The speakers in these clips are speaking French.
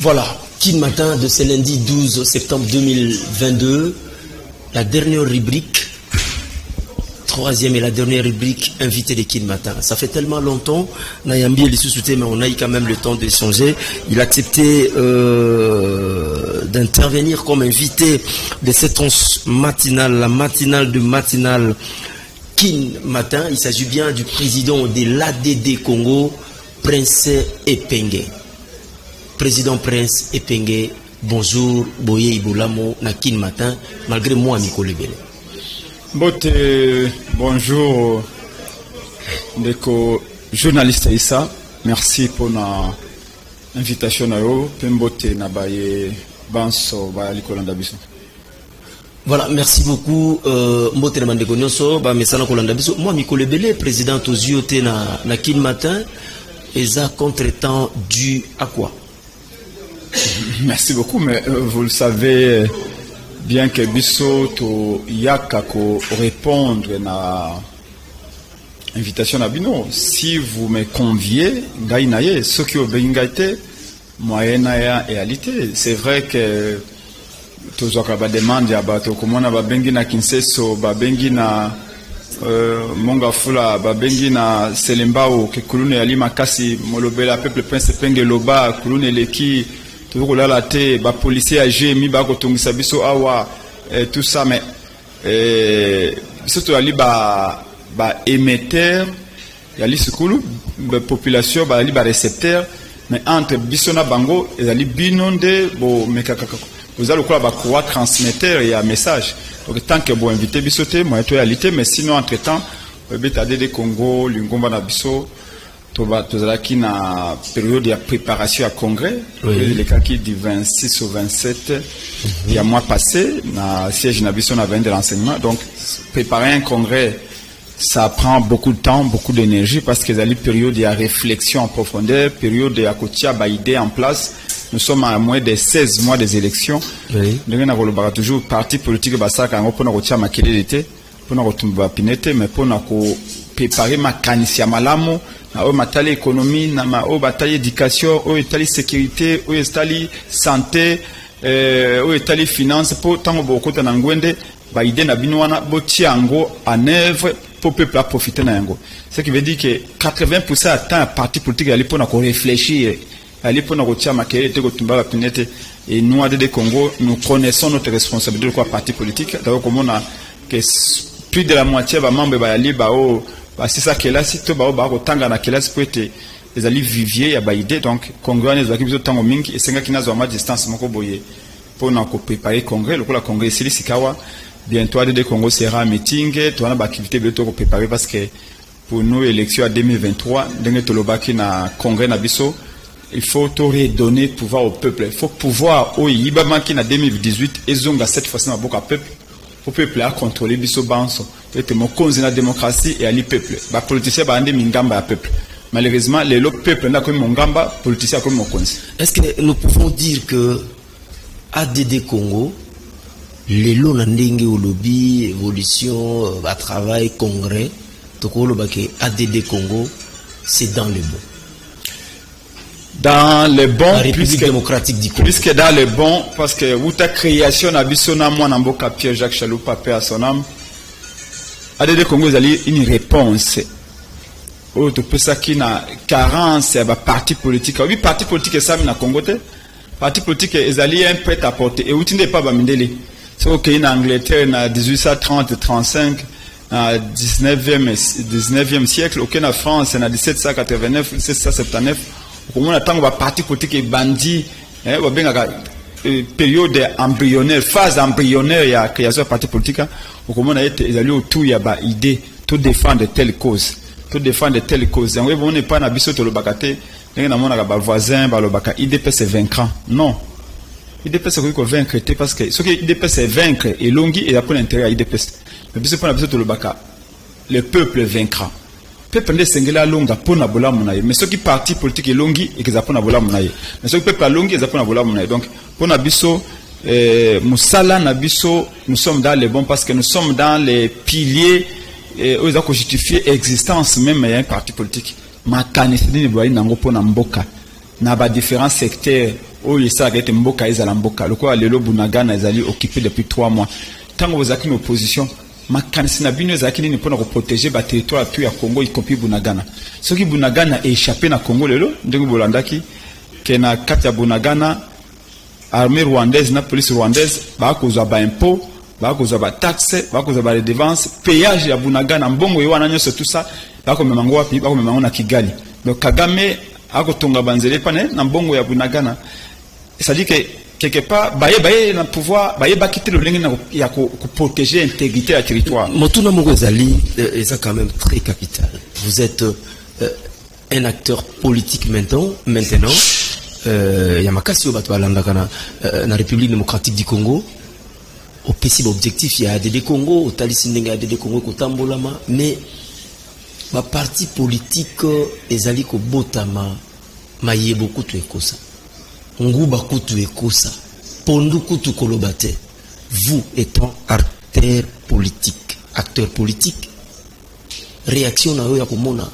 Voilà, Kin Matin de ce lundi 12 septembre 2022, la dernière rubrique, troisième et la dernière rubrique, invité de Kin Matin. Ça fait tellement longtemps, Nayambi et les sous-soutés, mais on a eu quand même le temps d'échanger. Il a accepté d'intervenir comme invité de cette once matinale, la matinale de matinale Kin Matin. Il s'agit bien du président de l'ADD Congo, Prince Epenge. Président Prince Epenge, bonjour, Boye Ibolamo, na Kin Matin, malgré moi, Miko Lebele. Bote, bonjour, Ndeko, journaliste Issa, merci pour l'invitation à vous, Pembote Nabaye, Banso, Bayaliko Biso. Voilà, merci beaucoup, Mbote Namandeko Nyonso, Mesana Kolanda Biso. Moi, Miko Lebele, président aux UOT na Kin Matin, et ça contre-temps dû à quoi? Merci beaucoup, mais vous le savez bien que Bisso to yaka ko répondre à invitation à Bino. Si vous me conviez, gaïnaye, ce qui au bengaite, moyenne réalité. C'est vrai que tous les gens demandent à bateau comment on va bengi na Kinseso, ba bengi na Mongafula, ba bengi na Selembao, que Kulune Ali Makasi, Molobela peuple Prince Epenge Loba, Kulune Leki. Toujours là la tête, bah policier âgé, mi bah quand on s'abisso awa, tout ça, mais surtout ali bah émetteur, ali secoulu, population bah ali bah récepteur, mais entre bisona bango et ali binonde bo mekakaka. Vous allez quoi bah quoi transmetteur et un message. Donc tant que bon invité bisoté, moi toialité, mais sinon entre temps, beta ADD Congo, l'ingomba na biso. Tozalaki na période de préparation à congrès, le cas qui du 26 au 27 il y a mois passé, na siège nabiso na 20 de l'enseignement. Donc préparer un congrès, ça prend beaucoup de temps, beaucoup d'énergie parce que c'est une période de réflexion en profondeur, période de akotia ba idée en place. Nous sommes à moins de 16 mois des élections. Nous avons toujours parti politique basaka ngo pona kotia makele d'été, pona kotumba pinete, mais pona ko préparer ma kanisia malamo. Au matali économie, au matali éducation, au matali sécurité, au matali santé, au matali finance, pour tant beaucoup de n'angwende, ba idée na binouana, boti ango en œuvre pour peuple à profiter n'ango. Ce qui veut dire que 80% à temps parti politique à l'époque n'a qu'on réfléchir, à l'époque n'a qu'on tient ma carrière, te gotumba la pinette et nous ADD Congo, nous connaissons notre responsabilité de quoi parti politique. D'abord comme on a que plus de la moitié va membre ba ali ba o c'est ça que là si tu vas au tanga na classe peut être les alliés viviers ya ba idée donc congrès les équipes de tango mingi et senga kina zoma distance moko boye pour na ko préparer congrès le la congrès ici sikawa bientôt ADD Congo sera meeting tu as ba activité bientôt ko préparer parce que pour nous élection à 2023 dengue to lobaki na congrès na biso il faut tout redonner pouvoir au peuple il faut pouvoir au yibama qui na 2018 ezonga cette fois-ci na boka peuple au peuple à contrôler biso banso et mon cause la démocratie et à li peuple ba politicien ba ande mingamba ya peuple malheureusement les autres peuple n'a comme mongamba politicien comme mon cause. Est-ce que nous pouvons dire que ADD Congo les lots n'andenge au lobby évolution à travail congrès tokolo ba que ADD Congo c'est dans le bon. Dans les bons, République démocratique du Congo. Puisque dans les bons, parce que où ta création a bisona moi n'amboka Pierre Jacques Chaloupa paix à son âme. ADD Congo a une réponse. Oh, tu peux ça qui n'a carence à parti politique. Oui, parti politique est ça mais na Congo te. Parti politique est allé un prêt à porter. Et où tu n'es pas bamindeli. C'est ok en Angleterre na 1830-35. 19e siècle, aucun en France, en 1789, 1779. Comment on attend que parti politique est bandit, période embryonnaire, phase embryonnaire, il y a création de parti politique. Comment on a été allé autour, il y a une idée, tout défendre de telle cause, tout défendre de telle cause. Et on n'est pas dans le bakate, on a voisin, le baka, IDP c'est vaincre. Non. IDP c'est vaincre, parce que ce qui IDP c'est vaincre, et longi, et après l'intérêt à IDP. Mais c'est pas le baka. Le peuple vaincra. Peuple ne sengela longa pona bola munaye. Mais ceux qui parti politique est longi et qui zapona bola munaye. Mais ceux qui peuple longi et zapona bola munaye. Donc, pona biso, musala na biso, nous sommes dans les bons parce que nous sommes dans les piliers où ils ont justifié l'existence même d'un parti politique. Ma kanisi ni boyi nango pona mboka. Na ba différents secteurs oyo esalaka ete mboka ezala mboka lokola lelo Bunagana ezali occupé depuis 3 mois ntango bozalaki na opposition makanisi na bino ezalaki nini mpona koprotéger baterritoire tout ya Congo y compris Bunagana soki Bunagana échappé na Congo lelo ndenge bolandaki ke na kati ya Bunagana armée rwandaise na police rwandaise bakozwa ba impôt bakozwa ba taxe bakozwa ba redevance péage ya Bunagana mbongo yewana nyonso tout ça bakomema ngo wapi bakomema ngo na Kigali donc Kagame akotonga banzele pane na mbongo ya Bunagana c'est-à-dire que quelque part baye na pouvoir baye ba quitter le lenge ya ko protéger l'intégrité du territoire. Motuna Mongozali est quand même très capital. Vous êtes un acteur politique maintenant Yamakasi obato alanda na République démocratique du Congo au possible objectif il y a ADD Congo au talisi ndenge ADD Congo ko tambolama mais ba parti politique ezali ko botama maye beaucoup to ekosa nguba kutu ekosa pondu kutu kolobate vous étant acteur politique réaction na yo ya komona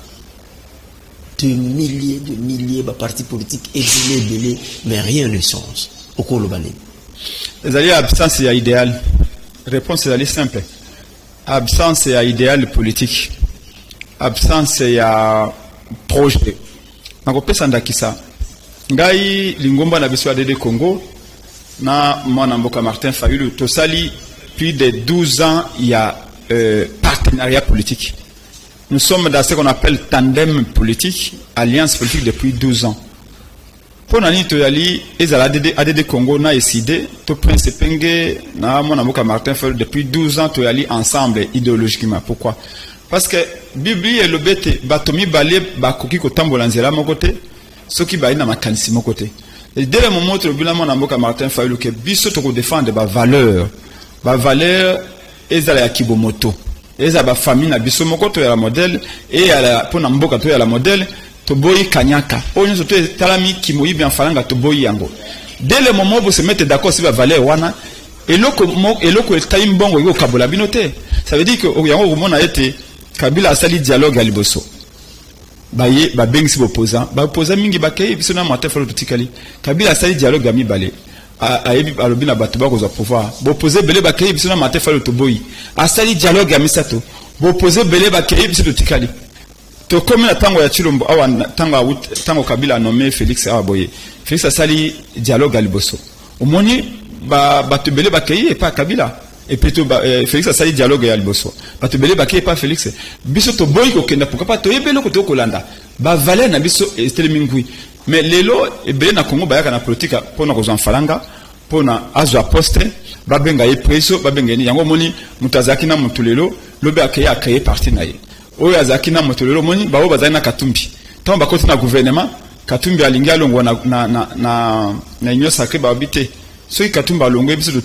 de milliers de partis politiques et mais rien ne change au kolobane ezali absence ya idéal réponse ezali simple absence ya idéal politique absence ya projet nakopesa ndakisa ngai lingomba na biso ADD Congo na mwana mboka Martin Fayulu tosali plus de 12 ans il y a partenariat politique. Nous sommes dans ce qu'on appelle tandem politique, alliance politique depuis 12 ans. Pour nani to yali ezala ADD Congo na décidé to prince penge na mwana mboka Martin Fayulu depuis 12 ans to yali ensemble idéologiquement. Pourquoi? Parce que Bible et le bête batomi balé bakoki ko tambola nzela mokote soki ba ina makanisi mokote. Et dès le moment où le bilan na mboka Martin Fayulu ke biso to ko défendre ba valeur ezala ya kibomoto. Eza ba famille na biso mokoto ya la modèle et ya la pona mboka to ya la modèle to boyi kanyaka. Onyo soto talami kimoyibi en falanga to boyi yango. Dès le moment où vous se mettez d'accord sur la valeur wana eloko tayi mbongo yo kabola binote. Ça veut dire que yango komona ete Kabila asali dialogue à liboso. Baye ba bengisi opposant mingi bakay biso na Martin Fayulu tutikali. Kabila asali dialogue ami balé. Ayebi alobi na bato bakozwa pouvoir. Bopposer belé bakay biso na Martin Fayulu to boyi. Asali dialogue ami sato. Bopposer belé bakay biso tutikali. To comme na tango ya Chilombo awa tango Kabila nommé Félix Awaboye. Félix asali dialogue à liboso. Omoni bato belé bakay et pas Kabila. Et plutôt Félix a sali dialogue à Liboso. Ba te belé baké pas Félix. Biso to boy ko kenda pourquoi pas to yebelo ko to kolanda. Ba valer na biso estelmingui. Mais lelo e belé na Congo ba yaka na politique pona ko zan falanga, pona azwa poste, ba benga ye preso, ba benga ni yango moni mutazaki na mutulelo, lobe akaya akaye parti na ye. Oyo azaki na mutulelo moni ba bazali na Katumbi. Tant ba koti na gouvernement, Katumbi alingi alongwa na union sacrée ba habité. Soki Katumbi alongwe biso to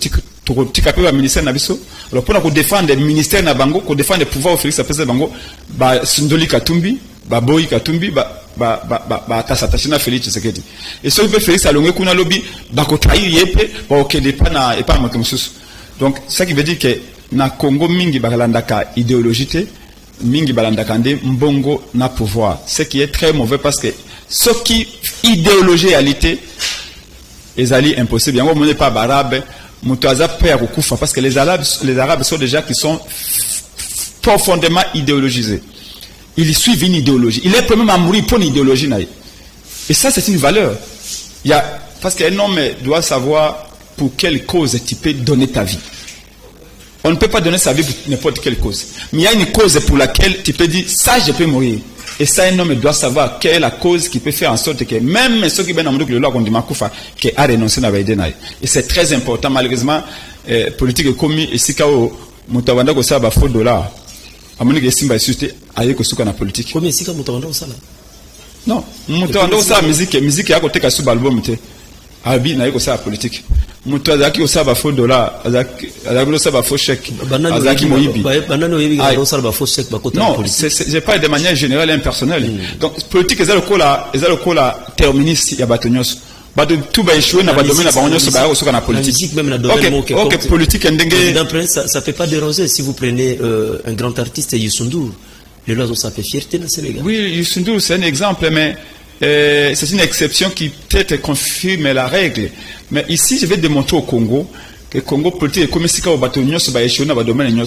tika pe ba ministère na biso alors pour na défendre le ministère na bango ko défendre le pouvoir Félix apesa bango ba Sindoli Katumbi ba Boyi Katumbi ba tasatashi na Félix Tshisekedi et so pe Félix alongwe kuna lobby ba ko trahir yepe ba okende pa na et pas moto mususu donc ça qui veut dire que na Congo mingi balandaka idéologie mingi balandaka nde mbongo na pouvoir ce qui est très mauvais parce que ce qui idéologie réalité ezali impossible yango monné pas barabe Moutaza père Koufa parce que les Arabes sont des gens qui sont profondément idéologisés. Ils suivent une idéologie. Il est premier à mourir pour une idéologie. Et ça, c'est une valeur. Parce qu'un homme doit savoir pour quelle cause tu peux donner ta vie. On ne peut pas donner sa vie pour n'importe quelle cause. Mais il y a une cause pour laquelle tu peux dire ça, je peux mourir. Et ça, un homme doit savoir quelle est la cause qui peut faire en sorte que même ceux qui viennent à le loi contre Makoufa, qui a renoncé à Baïdenaï. Et c'est très important, malheureusement, politique commis, et si kao, Moutawanda ko saba faux dollar. À mon avis, Simba est suscité, aïe ko souka na politique. Combien si ka Moutawanda ko sala? Non, Moutawanda ko sala musique ya ko teka sous album te. Abi na ko sala politique. Moutawanda ko saba faux dollar, azaki ko saba faux chèque. Azaki moyibi. Non, je parle de manière générale et impersonnelle. Donc politique ezalo kola terministe ya batonyos. Bado tout ba échouer na badomaine na banyo so ba ko soka na politique. Même na domaine OK, politique ndenge. Ça fait pas déranger si vous prenez un grand artiste Youssou N'Dour. Le loiseau ça fait fierté dans le Sénégal. Oui, Youssou N'Dour c'est un exemple mais c'est une exception qui peut-être confirme la règle. Mais ici, je vais démontrer au Congo que le Congo politique est comme si on a échoué dans le domaine de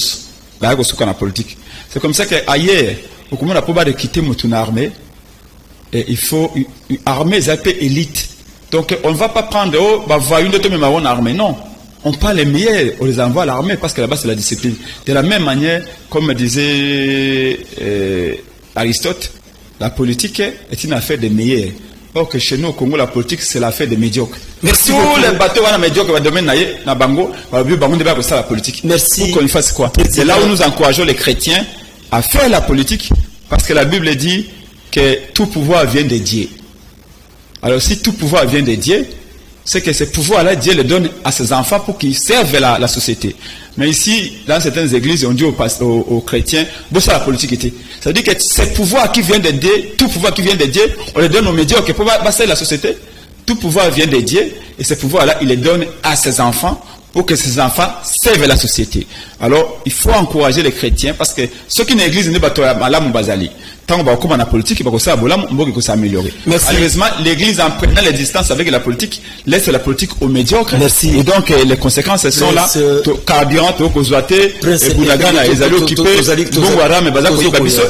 la politique. C'est comme ça qu'ailleurs, au Congo, on n'a pas de quitter mon armée. Et il faut une armée élite. Donc, on ne va pas prendre, une de armée. Non. On prend les meilleurs, on les envoie à l'armée parce que là-bas, c'est la discipline. De la même manière, comme disait Aristote, la politique est une affaire des meilleurs. Or que chez nous, au Congo, la politique, c'est l'affaire des médiocres. Merci tous beaucoup. Les bateaux dans médiocres, dans le domaine na Bango, ça la politique. Merci. Pour qu'on fasse quoi? C'est là où nous encourageons les chrétiens à faire la politique, parce que la Bible dit que tout pouvoir vient de Dieu. Alors, si tout pouvoir vient de Dieu, c'est que ce pouvoir-là, Dieu le donne à ses enfants pour qu'ils servent la société. Mais ici, dans certaines églises, on dit aux chrétiens, bon, ça la politique était. Ça veut dire que ce pouvoir qui vient de Dieu, tout pouvoir qui vient de Dieu, on le donne aux médiocres pour passer la société. Tout pouvoir vient de Dieu, et ce pouvoir-là, il le donne à ses enfants pour que ces enfants servent la société. Alors, il faut encourager les chrétiens, parce que ceux qui n'église ne battent pas la Mubazali. Tant qu'on va comme la politique, il va s'améliorer. Malheureusement, l'église, en prenant les distances avec la politique, laisse la politique aux médiocres. Merci. Et donc, les conséquences sont là. Carburant, Kozouate, Bounagana, ils allaient occuper, Bongwara, mais Baza,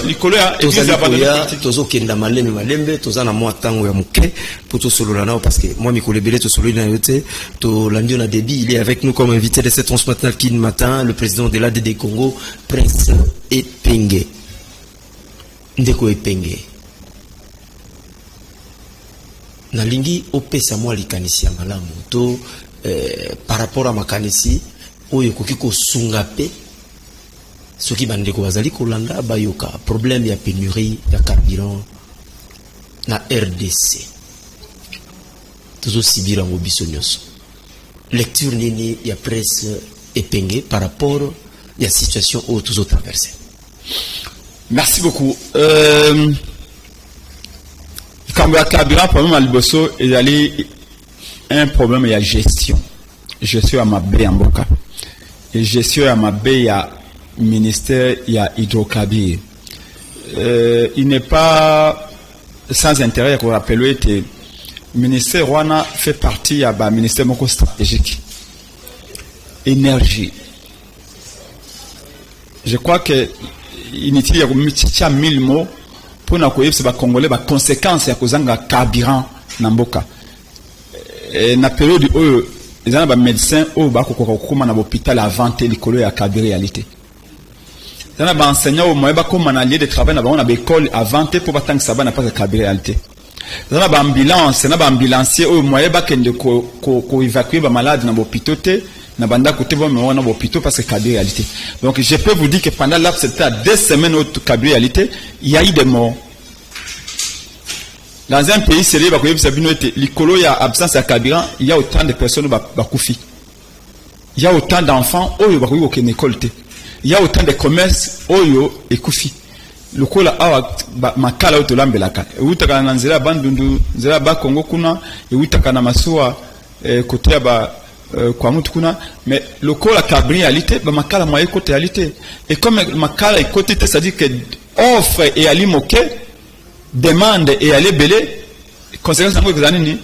Likola, église abandonnée. Tozo Kenda Malembe, Tozana Moatango Yamuke, pour tout Sololana, parce que moi, Mikole Belé, to Sololina Yote, to Landiona Debi, il est avec nous comme invité de cette 11 matin, le président de l'ADD Congo, Prince Epenge. Ndeko Epenge. Nalingi opesa mwa likanisi ya malamu to par rapport à makanisi oyo koki ko sunga pe soki bandeko bazali kolanda bayoka problème ya pénurie ya carburant na RDC. Tozo sibira ngo biso nyonso. Lecture nini ya presse Epenge par rapport ya situation oyo tozo traverser. Merci beaucoup. Quand il y a carburant, problème à Liboso, il y a un problème, il y a gestion. Gestion à ma baie en Boka. Et gestion à ma baie, il y a ministère, il y a hydrocarbures. Il n'est pas sans intérêt qu'on rappelle que le ministère Rwanda fait partie du ministère stratégique. Énergie. Je crois que inutile ya kumichicha 1000 mots pour na koyebisa ba congolais ba conséquences ya kozanga carburant na mboka na période oyo ezana ba médecin oyo ba kokoma na hôpital avant likolo ya carburant réalité ezana ba enseignant oyo moyeba koma na lieu de travail na ba na école avant pour batangisa ba na pas carburant réalité ezana ba ambulance na ba ambulancier oyo moyeba kende ko évacuer ba malade na hôpital te na banda côté bon on a hôpital parce que carburant réalité. Donc je peux vous dire que pendant là c'était 2 semaines au carburant réalité, il y a eu des morts. Dans un pays sérieux ba koyebisa bino ete likolo ya absence de carburant, il y a autant de personnes ba kufi. Il y a autant d'enfants oyo ba koyi okene école te. Il y a autant de commerces oyo ekufi. Lokola awa makala oto lambelaka. Utaka na nzela bandundu, nzela ba Kongo kuna, utaka na masuwa côté ya ba kwa mutu kuna, mais le col à carburant réalité, bah makala moyen côté réalité. Et comme makala est côté, c'est-à-dire que offre et ali moqué, demande et ali belé, conséquence en quoi ni,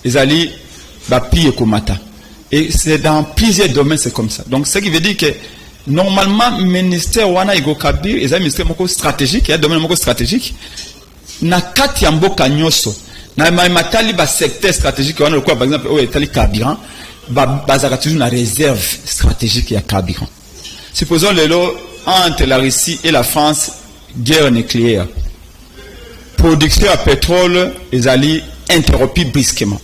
ils ali bah piller komata. Et c'est dans plusieurs domaines c'est comme ça. Donc ce qui veut dire que normalement ministère wana ego kabir, ils ont ministère moko stratégique, il y a domaine moko stratégique. Na kati ya mboka nyoso, na matali ba secteur stratégique wana quoi par exemple au etali carburant. Bazaka toujours une réserve stratégique à carburant. Supposons entre la Russie et la France, guerre nucléaire. Production à pétrole, ils allaient interrompre brusquement.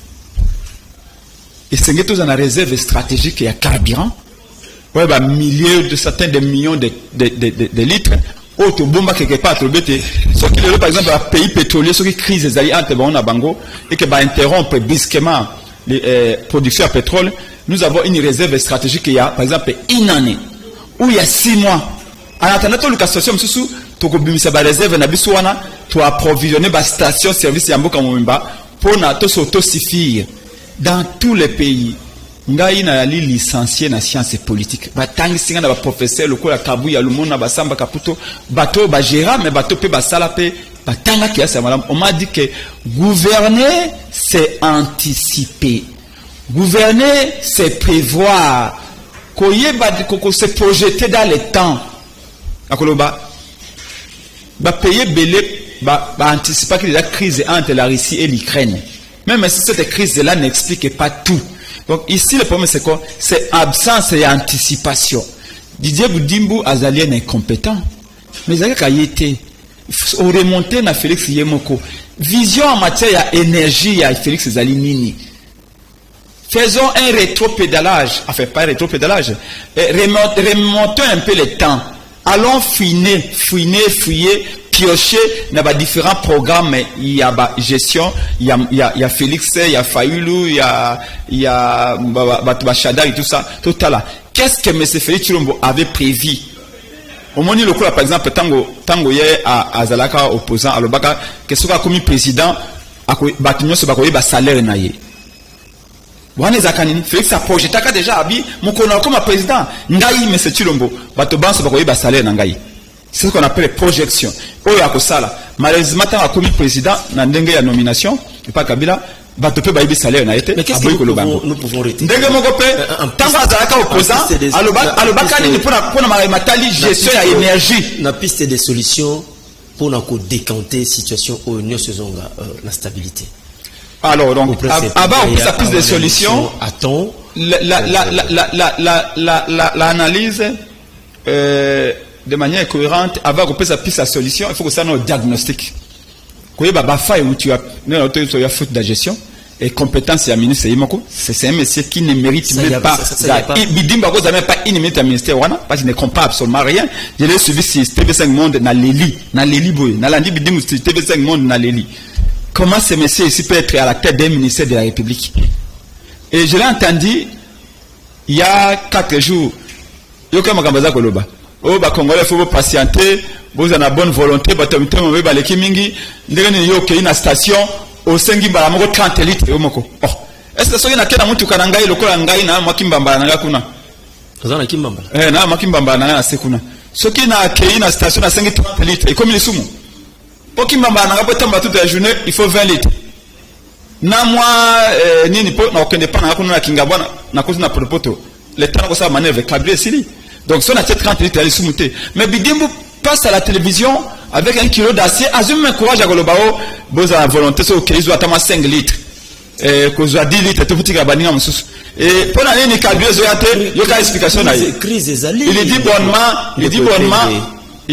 Et c'est que dans la réserve stratégique à carburant, ouais, milliers de certains de millions de litres. Autre bombe quelque part, ce qui est par exemple un pays pétrolier, ce qui crise les alliés entre Bango et qui va interrompre brusquement les productions à pétrole, nous avons une réserve stratégique il y a par exemple une année ou il y a 6 mois. En attendant que la situation sous tu as une réserve na biswana tu approvisionner ba station service ya mboka momemba pour na to s'autosuffire dans tous les pays. Ngai na li licencié na sciences politiques. Ba tangisinga na ba professeur lokola Kabuya Lumona ba Samba Kaputo bato ba gérant mais bato pe ba sala pe On m'a dit que gouverner, c'est anticiper. Gouverner, c'est prévoir. Se projeter dans le temps. Payer belé, anticiper qu'il y a la crise entre la Russie et l'Ukraine. Même si cette crise-là n'explique pas tout. Donc ici, le problème, c'est quoi? C'est absence et anticipation. Didier Boudimbu Azalien est incompétent. Mais il a été remonté à Félix Yemoko. Vision en matière d'énergie à Félix Zalinini. Faisons un rétropédalage. Enfin, pas un rétropédalage. Remontons un peu le temps. Allons fouiller, piocher dans différents programmes. Il y a gestion, il y a Félix, il y a Fayoulou, il y a Batubachada et tout ça. Tout à l'heure. Qu'est-ce que M. Félix Chilombo avait prévu? Au moment où, par exemple, Tango Ye à Zalaka opposant à l'Obaka, qu'est-ce qu'on a commis président, Batignon se bakoye, salaire naye. Wane Zakanini, Félix a projeté déjà abi, mon connaît comme président, Ngaï, M. Chilombo, Batoban se bakoye, salaire nangaï. C'est ce qu'on appelle projection. Oya Kosala, malheureusement, tant a commis président, n'a n'dengue ya nomination, et pas Kabila, Batope baïbi salaire n'a été. Mais qu'est-ce que nous pouvons retirer? Ndenge mokope, tant à Zalaka opposant, Alobaka ni pour la matali gestion à énergie. La piste des solutions pour nous décanter la situation où nous faisons la stabilité. Alors, donc, avant on piste la piste des solutions, attends, l'analyse de manière cohérente, avant qu'on puisse la piste la solution, il faut que ça soit un diagnostic. Quand il y a des failles où tu as faute de gestion et compétence à ministre Yimoko, c'est un monsieur qui ne mérite même pas. Bidimba n'a même pas une minute à ministère parce qu'il ne comprend absolument rien. Je l'ai suivi sur TV5 Monde dans l'Eli boy, dans l'Andi Bidim sur TV5 Monde dans l'Eli. Comment ce monsieur ici peut être à la tête d'un ministère de la République? Et je l'ai entendu il y a 4 jours. Il y a quand même Koloba. Oh, bah, Congolais, il faut patienter. Vous avez une bonne volonté. Bah, tu as les Kimingi. Une station au Sengi Balamoko 30 litres. Oh, est-ce que ça y a un mutu Kanangai, le Kolangai, na Makimbamba, Nagakuna? Zana Kimbamba. Na Makimbamba, na Sekuna. Ce qui n'a qu'une station à 5 litres. Et comme il est sous. Pour Kimbamba, Nagapotamba toute la journée, il faut 20 litres. Na moi, ni po, na okende pa na kuna Kingabwana, na kusina potopoto. Le temps que ça manœuvre, câblé, Sili. Donc, si on a 30 litres, elle est sous-moutée. Mais Bidimbu passe à la télévision avec 1 kilo d'acier. Azum un courage à Golobao. Vous avez la volonté, c'est OK, ils ont 5 litres. Et que vous avez 10 litres, tout petit gabani en sous. Et pour l'année, les calculs, il y a une explication. Il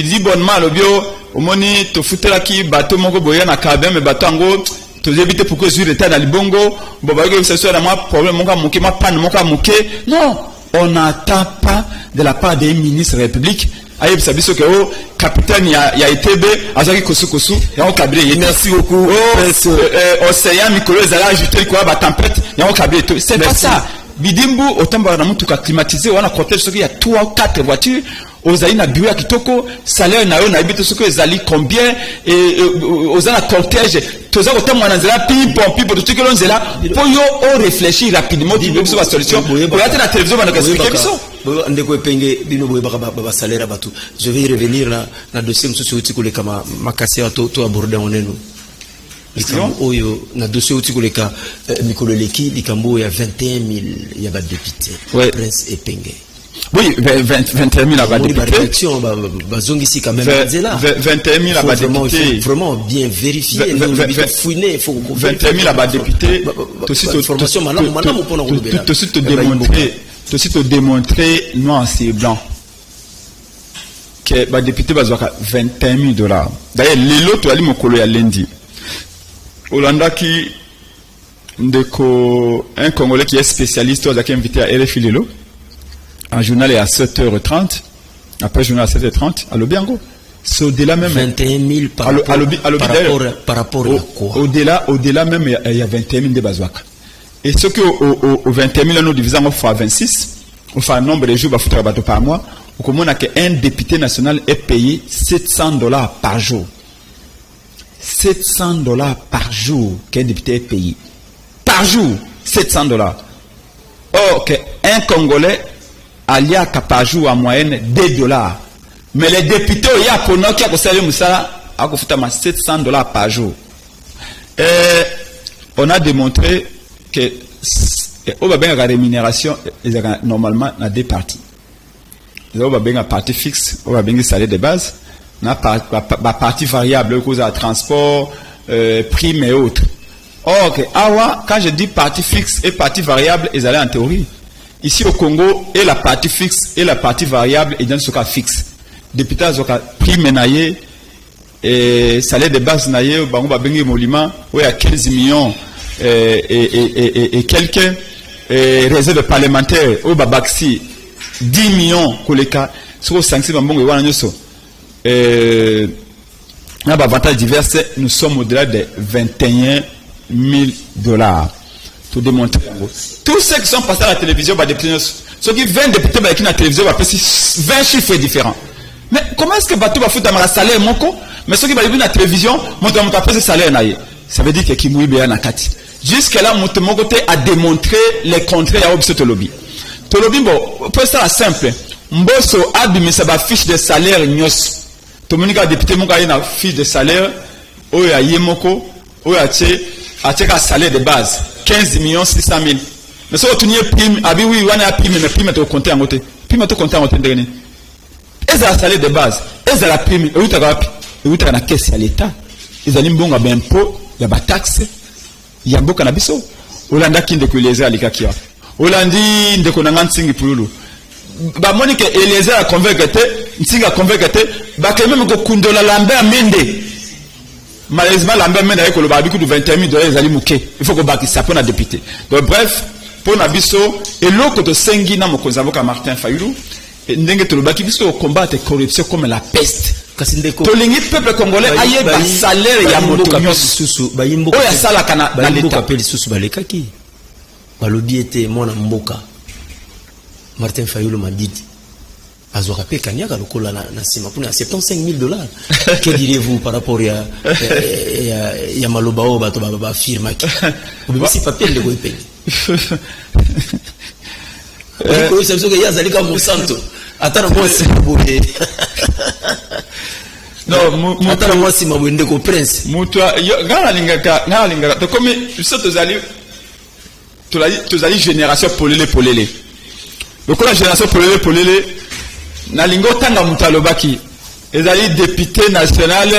dit bonnement, le bio, au moni, tu fous la qui, bateau, mon goboyan, à Kabem, et batango. Tu évites pourquoi je suis resté dans le bongo. Bon, bah, c'est sûr, moi, problème, mon gars, mon ma panne, mon gars, non. On n'attend pas de la part des ministres de la République. Aïe, vous savez ce que le capitaine y a été Azaki Kosu, et on cabré. Merci beaucoup. Océan, Mikolo, Zala, ajouté quoi, bah, tempête, et on cabré. C'est pas ça. Bidimbu, autant de tout climatisé, on a compté ce qu'il y a 3 ou 4 voitures. Aux aïna bureau à Kitoko, salaire na on habite ce que les alliés combien, et aux aïna cortège, tous ça autant on a zéla pipo tout ce que l'on zéla, pour yo on réfléchit rapidement, tu veux sur la solution, pour regarder la télévision, on a expliqué ça. Je vais y revenir là, dans le dossier, monsieur Outikole Kama, Makassia, tout abordé en nous. Oyo, na dossier Outikole Kama, Mikolo Leki, Likambo, il y a 21 000, il y a pas de députés. Prince et Penge. Oui, 21 000 à bas députés. 21 000 à bas députés. Il faut vraiment bien vérifier. 21 000 à bas députés. Tout te démontrer noir et blanc que les députés vont avoir $21 000. D'ailleurs, les lots, tu as dit mon collègue lundi. Hollanda qui, un Congolais qui est spécialiste, on a invité à RFI Lelo. Un journal est à 7h30. Après, journal à 7h30. À l'Obiango. C'est au-delà même. 21 000 par rapport à quoi? Au-delà même, il y a 21 000 de Bazouaka. Et ce que au 21 000, nous divisons par 26, on fait un nombre de jours par mois, on comprend qu'un député national est payé $700 par jour. $700 par jour qu'un député est payé. Par jour, $700. Or, qu'un Congolais allié par jour en moyenne $2. Mais les députés, il y a pour nous qui a conservé Moussa akofutama $700 par jour. Et on a démontré que la rémunération est normalement dans deux parties. Il y a une partie fixe, il y a un salaire de base, il y a une partie variable, il y a transport, prime et autres. Or, quand je dis partie fixe et partie variable, ils allaient en théorie. Ici au Congo, et la partie fixe et la partie variable, ils donnent ce cas fixe. Depuis là, ils ont prime naïe, et salaire de base naïe, il y a 15 millions et quelques réserves parlementaires, au Babaxi, 10 millions, koleka, sur 5 millions, avantages divers, nous sommes au-delà de $21 000. Pour démontrer. Tous ceux qui sont passés à la télévision, ceux qui 20 députés qui la télévision, 20 chiffres différents. Mais comment est-ce que Batou va foutre un salaire moko, mais ceux qui vont la télévision, montrent ce salaire naïe. Ça veut dire que Kimouy Béa Nakati. Jusque-là, mon côté a démontré les contraires à Obso Tolobi. Tolobi, bon, pour ça simple. Mboso a mis sa fiche de salaire nyos. Tomonika député mon gars une fiche de salaire. Oya Yemoko, Oya Tché, a un salaire de base. 15 600 000. Mais si on a prime, oui, on a prime, mais prime est au compte en côté. Prime est au compte en côté. Est-ce la salaire de base? Est-ce la prime? Et où tu as la caisse à l'État? Ils ont un bon impôt, il y a des taxes, il y a un bon cannabis. Olanda qui ne peut les aider à l'Ikakia. Olandi ne connaît pas de Pululu. Bah, Monique, Eliezer a convaincu, Nsinga a convaincu, bah, quand même, Kundola Lambert Mende. Malheureusement, Lambert Mende avec le barbecue de $21 000, ils allaient mouquer. Il faut que Baki s'appelle à député. Donc, bref, pour Nabiso, et l'autre de Sengi, n'a pas Martin Fayoulou, et n'engue te le baki, biso combattre corruption comme la peste. Tolingi peuple congolais aye ba salaire ya moto nyonso ba yimboka oya sala kana na leta peli susu balekaki balobi ete mona mboka Martin Fayoulou Madidi azwaka pe kanyaka lokola na sima pour $75 000. Que direz-vous par rapport à ya maloba o bato ba firma ki obisi papier ndeko epeli ko ça veut dire que ya zalika Monsanto atana moi c'est boye. Non, atala moi si mabwende ko prince mutu ngala lingaka to comme so tozali génération polele donc la génération polele na lingo tanga mutalo baki ezali député national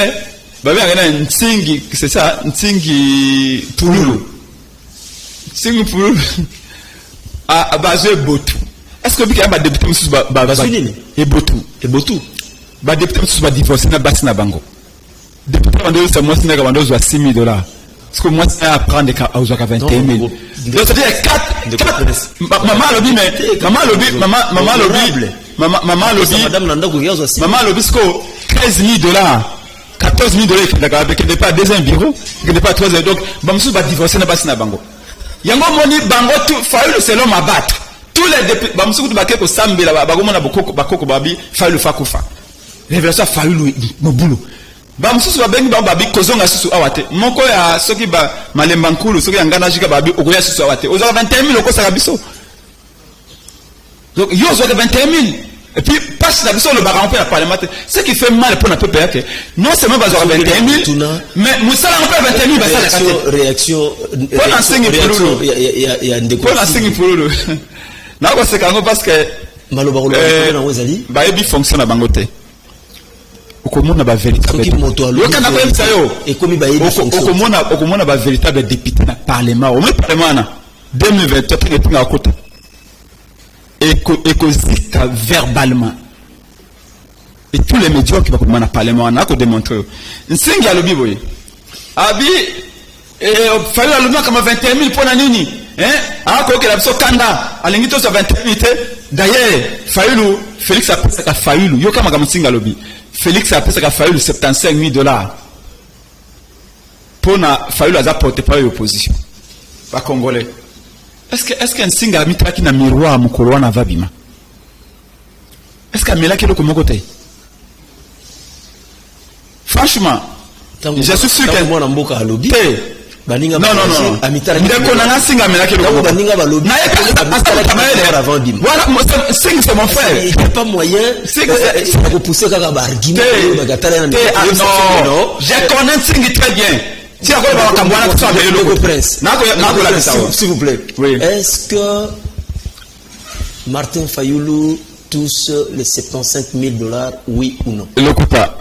ba bien ngana Ntingi, c'est ça, Ntingi Pululu a basé Botu. Est-ce que bika ba député musu ba et Botu ba député musu ba divorcer na basi na bango député bando sa moi sina bando zo $6 000 parce que moi ça prendre ka auzo ka 21 000 donc c'est dire 4 maman lobi maman lobi sko $13 000 $14 000 qui n'est pas deuxième bureau qui n'est pas troisième donc ba musu ba divorcer na basi na bango yango moni bango tout Fayoulou selon ma battre tous les députés ba musu ba keko sambela ba gomona bakoko babi Fayoulou fakufa révélation Fayoulou mobulu ba mususu ba bengi ba babi kozonga susu awate moko ya soki ba malemba nkulu soki ngana jika babi okoya susu awate oza 21 000 okosaka biso donc yo zo 21 000 et puis passe la biso le baran pour la parlementaire ce qui fait mal pour notre pays que non seulement ba zo 21 000 mais musala on peut 21 000 ba ça réaction pour l'enseigner pour il y a ndeko pour l'enseigner pour le na ko se kango parce que maloba ko na wezali ba ebi fonctionne à bangote okomona ba véritable okomona ba véritable député na parlement au même parlement na 2023 et à côté et verbalement et tous les médias qui vont na parlement na ko démontrer Nsingi alobi boye abi Fayoulou alobi comme 21 000 pour na nini ako ke la biso kanda alingi to 21 000 d'ailleurs Fayoulou Félix a pensé ka Fayoulou yo kama Nsingi alobi Félix a pensé qu'à Fayoulou $75 000 pour na Fayoulou a porté par l'opposition. Pas congolais. Est-ce qu'un signe a mis qui na miroir mukolo na vabima? Est-ce qu'à mela kilo comme côté? Franchement, je suis sûr que moi na mboka alobi baninga non amitala ndeko na singa melaki donc baninga balobi na avant dim voilà Sing c'est mon frère il n'y a pas moyen c'est pour pousser kaka ba argument bagatala na non je connais Sing très bien si akole ba kambwana ko sabe le prince nako la s'il vous plaît oui. Est-ce que Martin Fayulu touche les $75,000 oui ou non? Le Kuta,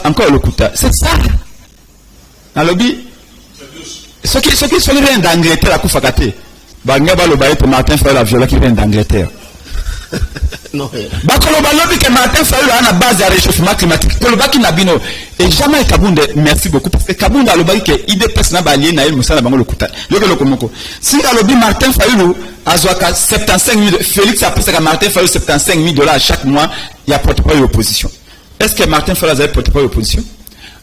encore le Kuta. C'est ça. Dans le lobby, ceux qui viennent d'Angleterre à Koufakate, Bangaba le bail pour Martin Fayulu la viola qui vient d'Angleterre. Non. Bakoloba lobby que Martin Fayulu a une base de réchauffement climatique. Koloba qui n'a bino. Et jamais Kabunde, merci beaucoup. Parce que Kabunde a le bail que idée personnelle balié na il Moussa Bango le Kuta. Le Komoko. Si dans le lobby Martin Fayulu a 75,000, Félix a pris Martin Fayulu $75,000 chaque mois, il y a porte-parole de l'opposition. Est-ce que Martin Fayulu a porte-parole de l'opposition?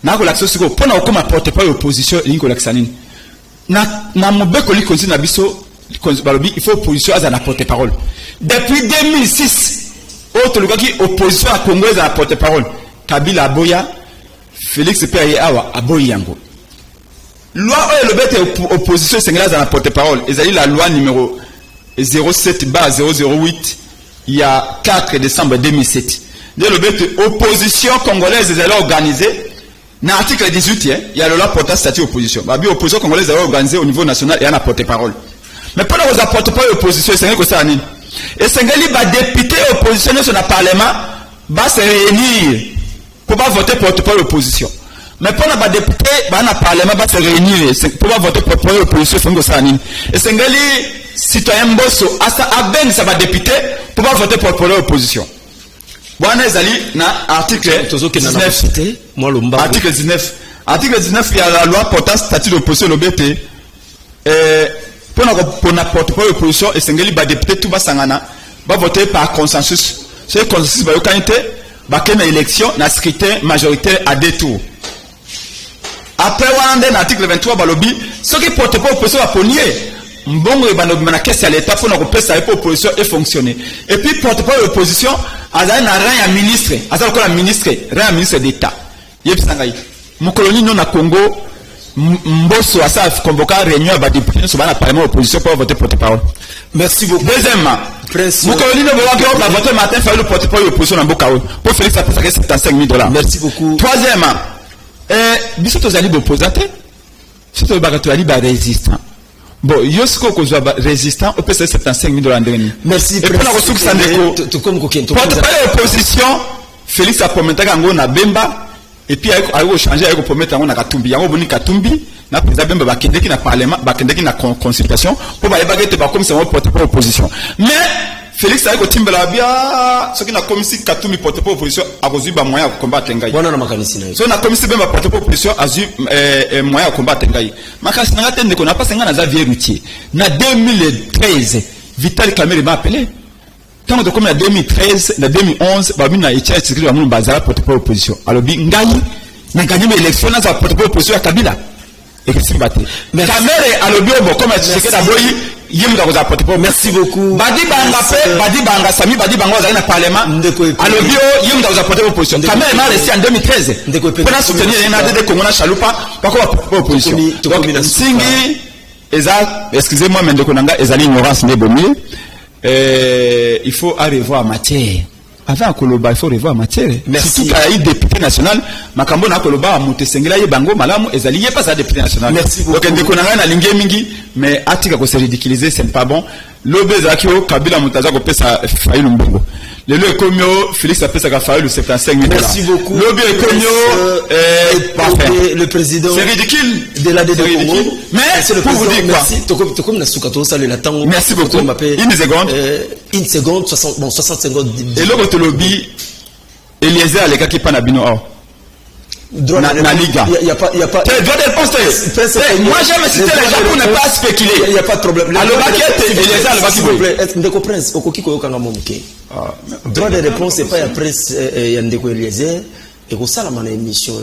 Na ko l'action siko pona ko ma porte-parole de l'opposition linko laksanini. Na mobeko li konzi na biso balobi il faut opposition à la porte-parole. Depuis 2006 autre le qui opposition à Congolaise à la porte-parole. Kabila Aboya, Félix Péré Awa Aboyango. Loi le bête opposition sénégalaise à la porte-parole. Et la loi numéro 07/008 il y a 4 décembre 2007. Le bête opposition congolaise est organisée. Dans l'article 18, il y a la loi portant statut opposition. La opposition congolaise est organisée au niveau national et à la porte-parole. Mais pendant que vous apportez pas l'opposition, c'est que ça. Et c'est que les députés oppositionnels sur le Parlement va se réunir pour pas voter porte-parole de l'opposition. Mais pendant que les députés dans le Parlement va se réunir pour pas voter porte-parole de l'opposition, c'est que ça. Et c'est que les citoyens Bosso, à Ben, ça va député pour pas voter porte-parole de l'opposition. Voilà, article 19. Article 19. Article 19, il y a la loi portant statut d'opposition au BT. Pour n'importe quoi l'opposition, et c'est que les députés tout va s'angana, va voter par consensus. Ce consensus va y avoir une élection, na scrutin majoritaire à 2 tours. Après, on a l'article 23, balobi, ceux qui portent pas l'opposition va pogner. Mbongo et banobi na caisse à l'état pour nous repérer ça pour l'opposition et fonctionner. Et puis porte pas l'opposition, azali na rien à ministre, azali quoi la ministre, rien à ministre d'État. Yep sangai. Mon colonie non à Congo. Mbosso a ça convoqué à réunion à député sur la parlement opposition pour voter porte-parole. Merci beaucoup. Deuxièmement, Moukoloni ne va voter Martin Fayulu porte-parole opposition dans Bokao pour Félix a payé $75,000. Merci beaucoup. Troisièmement, biso tozali opposante, si tu es résistant. Bon, yosko ko résistant au PC $75,000 ndeni. Merci. Et pour la ressource sandeko. Porte-parole opposition, Félix a prometté ngo na Bemba. Et puis il a changé, il a promettre on a Katumbi, il a boni Katumbi, na président Bemba bakendeki na parlement, bakendeki na consultation pour ba bagete ba comme c'est un porte-parole opposition. Mais Félix a timbela bia ce qui na commission Katumbi porte-parole opposition a reçu ba moyen de combattre ngai. Bona na makanisi na. So na commission Bemba porte-parole opposition a reçu moyen de combattre ngai. Makasi na tende ko na pas ngana za vie routier. Na 2013, Vital Kamerhe m'a appelé. Tant que comme en 2013, en 2011, Babina et Tchèque, c'est que nous basons porte-parole opposition. Alors, Bingaï, n'a gagné l'élection dans la porte-parole opposition à Kabila. Et que c'est battu. Mais Kamerhe, alors, comme elle s'est aboyi, il y a une porte-parole. Merci beaucoup. Badi Banga, Sami, Badi Banga, dans le Parlement. Alors, il y a une porte-parole opposition. Kamerhe m'a resté en 2013. Pour soutenir les Nadés de Kongona Chaloupa, par contre, porte-parole opposition. Donc, Singi, excusez-moi, mais de Konanga, Ezali ignorance, n'est bonne. Il faut revoir matière. Avant Koloba, il faut revoir matière. Merci. Surtout qu'il y a eu député national, Makambo na Koloba, Moutessengela, Bango, Malamu, Ezali, il n'y a pas ça député national. Merci beaucoup. Donc, on a un mingi, mais article que c'est ridiculisé, c'est pas bon. L'obézakio, Kabila Moutaza, ko pesa Fayulu Mbongo. Le Komio, Félix a pesa Fayulu $75,000. Merci beaucoup. L'obé Komio, le président. C'est ridicule. De l'ADD Congo. Mais, c'est le pour président. vous dire quoi? Merci. Merci beaucoup. Une seconde. Une seconde, 60 secondes. Et là, votre lobby, Eliezer, les gars qui parlent à Bino. Na Liga. Il n'y a pas. Droit de réponse. Moi, j'aime citer les gens pour ne pas spéculer. Il n'y a pas de problème. Alors, Eliezer, le s'il vous plaît, Ndeko Prince, Okoki Koyo Kangamomuke. Droit de réponse, c'est pas la presse, Ndeko Eliezer. et au ça la émission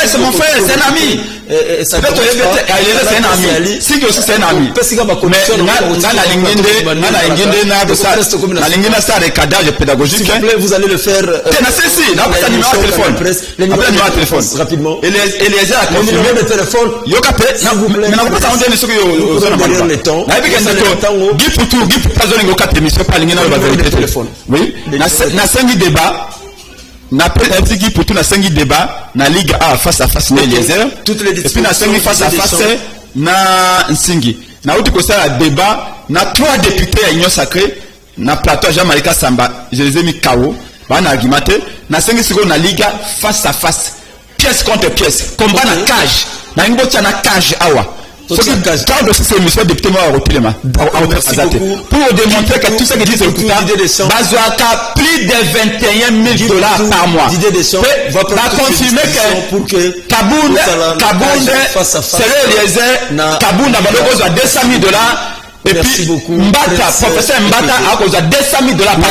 c'est mon frère, c'est un ami. C'est un ami. Si c'est un ami. Mais vous allez le faire rapidement. Et les a numéro de téléphone. Oui, débat. Na petit pour tout na sengi débat na Ligue A face à face na Eliezer. Toutes les discussions. Et puis na sengi face à face na Nsingi. Na outi ko ça débat na 3 députés à Union Sacrée na plateau Jean-Marie Samba. Je les ai mis KO. Ba na argumenté na sengi siko na Ligue face à face. Pièce contre pièce. Combat na cage. Na ngoti na cage awa. Quand de ces émissions de députés pour démontrer que tout ce que disent les Bazoaka plus de $21,000 par mois. Va confirmer que Kabound c'est le Kabound a $200,000. Et puis, Mbata, professeur Mbata a causé $200,000 par mois.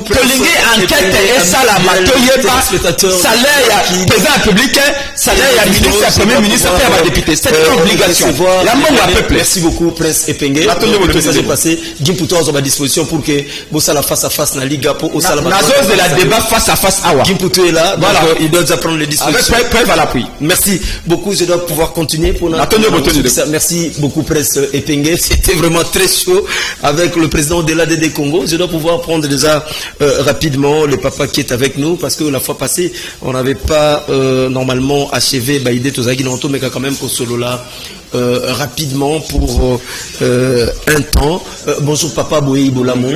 Que l'ingé enquête et ça la matoye salaire président public, salaire ministre, premier ministre, député. C'est une obligation. La monde à peuple. Merci beaucoup, Prince Epenge. Ça s'est passé. Gimputo a à disposition pour que Bossala face à face na Liga pour Osala. Nazos de la débat face à face awa. Gimputo est là. Voilà. Il doit prendre les dispositions. Avec preuve à l'appui. Merci beaucoup. Je dois pouvoir continuer pour notre. Merci beaucoup, Prince Epenge. C'était vraiment très chaud avec le président de l'ADD Congo. Je dois pouvoir prendre déjà rapidement le papa qui est avec nous parce que la fois passée on n'avait pas normalement achevé Baïdé Tozagi Nanto mais quand même pour solo là rapidement pour un temps. Bonjour papa Boé Ibolamon.